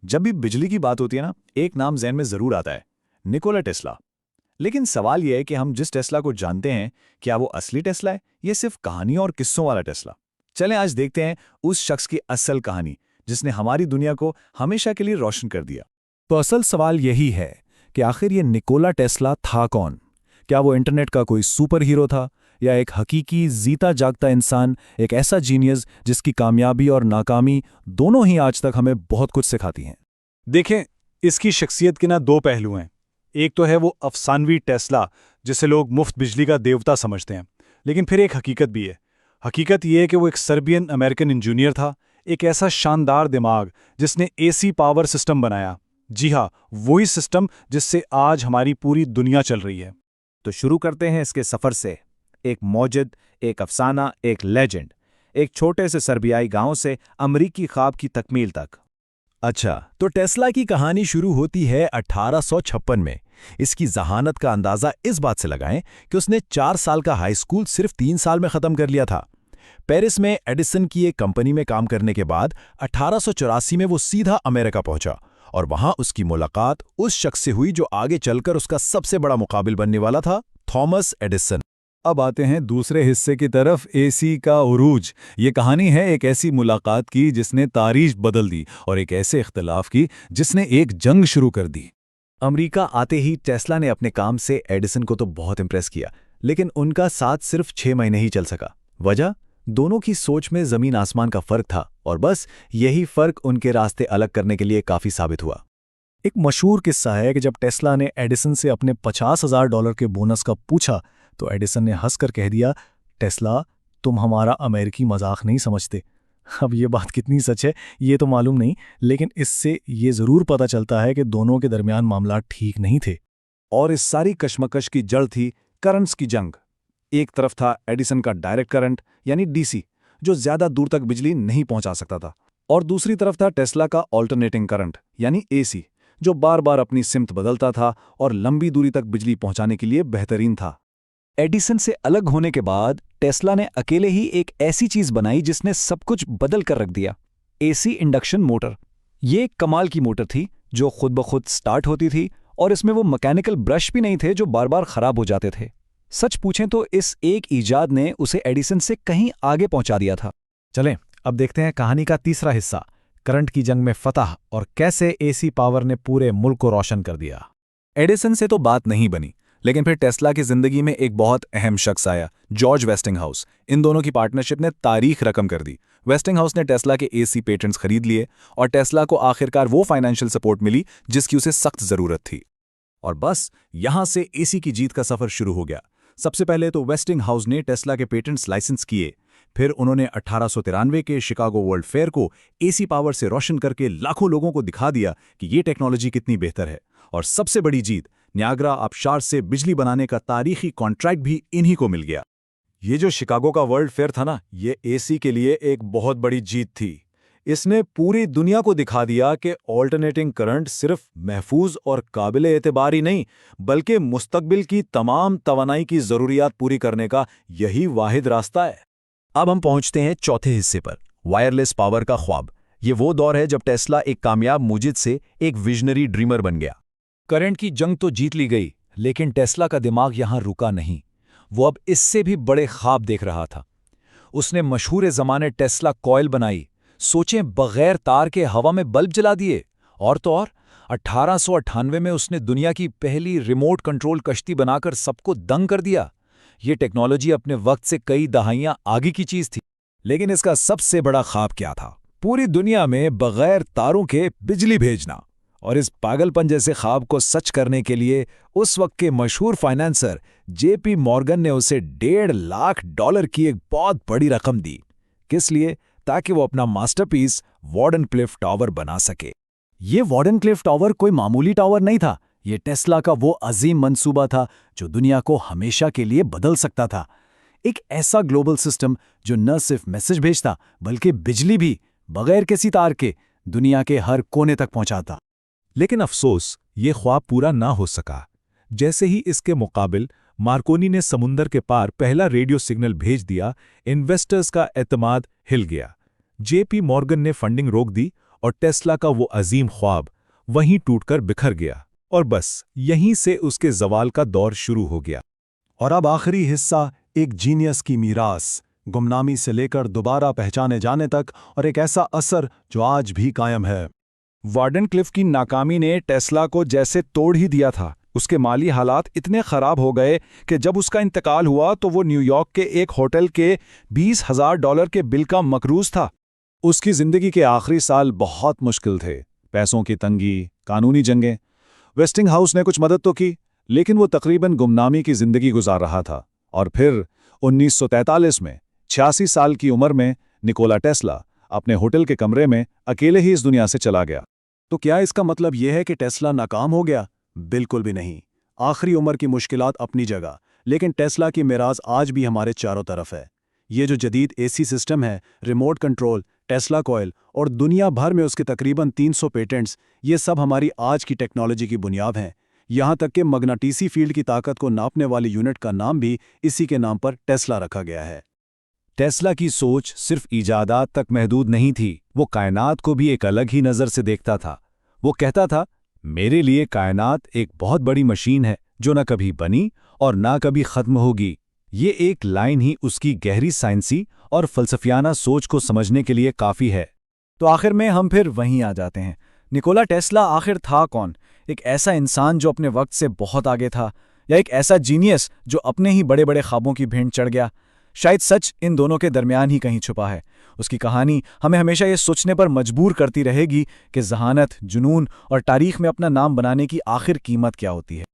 जब भी बिजली की बात होती है ना, एक नाम ज़हन में ज़रूर आता है, निकोला टेस्ला। लेकिन सवाल यह है कि हम जिस टेस्ला को जानते हैं, क्या वो असली टेस्ला है या सिर्फ कहानी और किस्सों वाला टेस्ला? चलें आज देखते हैं उस शख्स की असल कहानी, जिसने हमारी दुनिया को हमेशा के लिए रोशन कर दिया। तो असल सवाल यही है कि आखिर ये निकोला टेस्ला था कौन? क्या वो इंटरनेट का कोई सुपर हीरो था या एक हकीकी जीता जागता इंसान, एक ऐसा जीनियस जिसकी कामयाबी और नाकामी दोनों ही आज तक हमें बहुत कुछ सिखाती हैं? देखें, इसकी शख्सियत के ना दो पहलू हैं। एक तो है वो अफसानवी टेस्ला, जिसे लोग मुफ्त बिजली का देवता समझते हैं, लेकिन फिर एक हकीकत भी है। हकीकत यह है कि वो एक सर्बियन अमेरिकन इंजीनियर था, एक ऐसा शानदार दिमाग जिसने एसी पावर सिस्टम बनाया। जी हाँ, वही सिस्टम जिससे आज हमारी पूरी दुनिया चल रही है। तो शुरू करते हैं इसके सफ़र से। एक मौजद, एक अफसाना, एक लेजेंड, एक छोटे से सर्बियाई गांव से अमरीकी ख्वाब की तकमील तक। अच्छा, तो टेस्ला की कहानी शुरू होती है 1856 में। इसकी जहानत का अंदाजा इस बात से लगाएं कि उसने 4 साल का हाई स्कूल सिर्फ 3 साल में खत्म कर लिया था। पेरिस में एडिसन की एक कंपनी में काम करने के बाद 1884 में वो सीधा अमेरिका पहुंचा और वहां उसकी मुलाकात उस शख्स से हुई जो आगे चलकर उसका सबसे बड़ा मुकाबिल बनने वाला था, थॉमस एडिसन। अब आते हैं दूसरे हिस्से की तरफ, एसी का उरूज। ये कहानी है एक ऐसी मुलाकात की जिसने तारीख बदल दी और एक ऐसे इख्तिलाफ की जिसने एक जंग शुरू कर दी। अमेरिका आते ही टेस्ला ने अपने काम से एडिसन को तो बहुत इंप्रेस किया, लेकिन उनका साथ सिर्फ 6 महीने ही चल सका। वजह? दोनों की सोच में जमीन आसमान का फर्क था और बस यही फर्क उनके रास्ते अलग करने के लिए काफी साबित हुआ। एक मशहूर किस्सा है कि जब टेस्ला ने एडिसन से अपने $50,000 के बोनस का पूछा तो एडिसन ने हंसकर कह दिया, टेस्ला, तुम हमारा अमेरिकी मजाक नहीं समझते। अब ये बात कितनी सच है ये तो मालूम नहीं, लेकिन इससे ये ज़रूर पता चलता है कि दोनों के दरमियान मामला ठीक नहीं थे। और इस सारी कशमकश की जड़ थी करंट्स की जंग। एक तरफ था एडिसन का डायरेक्ट करंट यानी डीसी, जो ज्यादा दूर तक बिजली नहीं पहुंचा सकता था, और दूसरी तरफ था टेस्ला का ऑल्टरनेटिंग करंट यानी एसी, जो बार बार अपनी सिमत बदलता था और लंबी दूरी तक बिजली पहुंचाने के लिए बेहतरीन था। एडिसन से अलग होने के बाद टेस्ला ने अकेले ही एक ऐसी चीज बनाई जिसने सब कुछ बदल कर रख दिया, एसी इंडक्शन मोटर। ये एक कमाल की मोटर थी जो खुद ब खुद स्टार्ट होती थी और इसमें वो मैकेनिकल ब्रश भी नहीं थे जो बार बार खराब हो जाते थे। सच पूछें तो इस एक ईजाद ने उसे एडिसन से कहीं आगे पहुंचा दिया था। चलें, अब देखते हैं कहानी का तीसरा हिस्सा, करंट की जंग में फतह और कैसे एसी पावर ने पूरे मुल्क को रोशन कर दिया। एडिसन से तो बात नहीं बनी, लेकिन फिर टेस्ला की जिंदगी में एक बहुत अहम शख्स आया, जॉर्ज वेस्टिंगहाउस। इन दोनों की पार्टनरशिप ने तारीख रकम कर दी। वेस्टिंगहाउस ने टेस्ला के एसी पेटेंट्स खरीद लिए और टेस्ला को आखिरकार वो फाइनेंशियल सपोर्ट मिली जिसकी उसे सख्त जरूरत थी। और बस यहां से एसी की जीत का सफर शुरू हो गया। सबसे पहले तो वेस्टिंगहाउस ने टेस्ला के पेटेंट्स लाइसेंस किए, फिर उन्होंने 1893 के शिकागो वर्ल्ड फेयर को एसी पावर से रोशन करके लाखों लोगों को दिखा दिया कि ये टेक्नोलॉजी कितनी बेहतर है। और सबसे बड़ी जीत, नियाग्रा आबशार से बिजली बनाने का तारीखी कॉन्ट्रैक्ट भी इन्हीं को मिल गया। ये जो शिकागो का वर्ल्ड फेयर था ना, ये एसी के लिए एक बहुत बड़ी जीत थी। इसने पूरी दुनिया को दिखा दिया कि ऑल्टरनेटिंग करंट सिर्फ महफूज और काबिले एतबार ही नहीं, बल्कि मुस्तकबिल की तमाम तवानाई की जरूरियात पूरी करने का यही वाहिद रास्ता है। अब हम पहुंचते हैं चौथे हिस्से पर, वायरलेस पावर का ख्वाब। ये वो दौर है जब टेस्ला एक कामयाब मुजिद से एक विजनरी ड्रीमर बन गया। करंट की जंग तो जीत ली गई, लेकिन टेस्ला का दिमाग यहां रुका नहीं। वो अब इससे भी बड़े ख्वाब देख रहा था। उसने मशहूर ज़माने टेस्ला कॉइल बनाई। सोचें, बगैर तार के हवा में बल्ब जला दिए। और तो और 1898 में उसने दुनिया की पहली रिमोट कंट्रोल कश्ती बनाकर सबको दंग कर दिया। ये टेक्नोलॉजी अपने वक्त से कई दहाइयां आगे की चीज थी। लेकिन इसका सबसे बड़ा ख्वाब क्या था? पूरी दुनिया में बगैर तारों के बिजली भेजना। और इस पागलपन जैसे ख्वाब को सच करने के लिए उस वक्त के मशहूर फाइनेंसर जेपी मॉर्गन ने उसे $1.5 लाख की एक बहुत बड़ी रकम दी। किस लिए? ताकि वो अपना मास्टरपीस वार्डनक्लिफ टावर बना सके। ये वार्डनक्लिफ टावर कोई मामूली टावर नहीं था। ये टेस्ला का वो अजीम मंसूबा था जो दुनिया को हमेशा के लिए बदल सकता था। एक ऐसा ग्लोबल सिस्टम जो न सिर्फ मैसेज भेजता बल्कि बिजली भी बगैर किसी तार के दुनिया के हर कोने तक पहुंचाता। लेकिन अफसोस, ये ख्वाब पूरा ना हो सका। जैसे ही इसके मुकाबिल मार्कोनी ने समुंदर के पार पहला रेडियो सिग्नल भेज दिया, इन्वेस्टर्स का एतमाद हिल गया। जेपी मॉर्गन ने फंडिंग रोक दी और टेस्ला का वो अजीम ख्वाब वहीं टूटकर बिखर गया और बस यहीं से उसके जवाल का दौर शुरू हो गया। और अब आखिरी हिस्सा, एक जीनियस की मीरास, गुमनामी से लेकर दोबारा पहचाने जाने तक, और एक ऐसा असर जो आज भी कायम है। वार्डनक्लिफ की नाकामी ने टेस्ला को जैसे तोड़ ही दिया था। उसके माली हालात इतने खराब हो गए कि जब उसका इंतकाल हुआ तो वो न्यूयॉर्क के एक होटल के $20,000 के बिल का मकरूज था। उसकी जिंदगी के आखिरी साल बहुत मुश्किल थे। पैसों की तंगी, कानूनी जंगें। वेस्टिंगहाउस ने कुछ मदद तो की, लेकिन वो तकरीबन गुमनामी की जिंदगी गुजार रहा था। और फिर 1943 में 86 साल की उम्र में निकोला टेस्ला अपने होटल के कमरे में अकेले ही इस दुनिया से चला गया। तो क्या इसका मतलब यह है कि टेस्ला नाकाम हो गया? बिल्कुल भी नहीं। आखिरी उम्र की मुश्किलात अपनी जगह, लेकिन टेस्ला की मिराज आज भी हमारे चारों तरफ है। ये जो जदीद एसी सिस्टम है, रिमोट कंट्रोल, टेस्ला कॉइल और दुनिया भर में उसके तकरीबन 300 पेटेंट्स, ये सब हमारी आज की टेक्नोलॉजी की बुनियाद हैं। यहाँ तक कि मगनाटीसी फील्ड की ताकत को नापने वाली यूनिट का नाम भी इसी के नाम पर टेस्ला रखा गया है। टेस्ला की सोच सिर्फ इजादात तक महदूद नहीं थी, वो कायनात को भी एक अलग ही नज़र से देखता था। वो कहता था, मेरे लिए कायनात एक बहुत बड़ी मशीन है जो न कभी बनी और ना कभी ख़त्म होगी। ये एक लाइन ही उसकी गहरी साइंसी और फलसफियाना सोच को समझने के लिए काफ़ी है। तो आखिर में हम फिर वहीं आ जाते हैं। निकोला टेस्ला आखिर था कौन? एक ऐसा इंसान जो अपने वक्त से बहुत आगे था, या एक ऐसा जीनियस जो अपने ही बड़े बड़े ख्वाबों की भेंट चढ़ गया? शायद सच इन दोनों के दरमियान ही कहीं छुपा है। उसकी कहानी हमें हमेशा ये सोचने पर मजबूर करती रहेगी कि जहानत, जुनून और तारीख में अपना नाम बनाने की आखिर कीमत क्या होती है।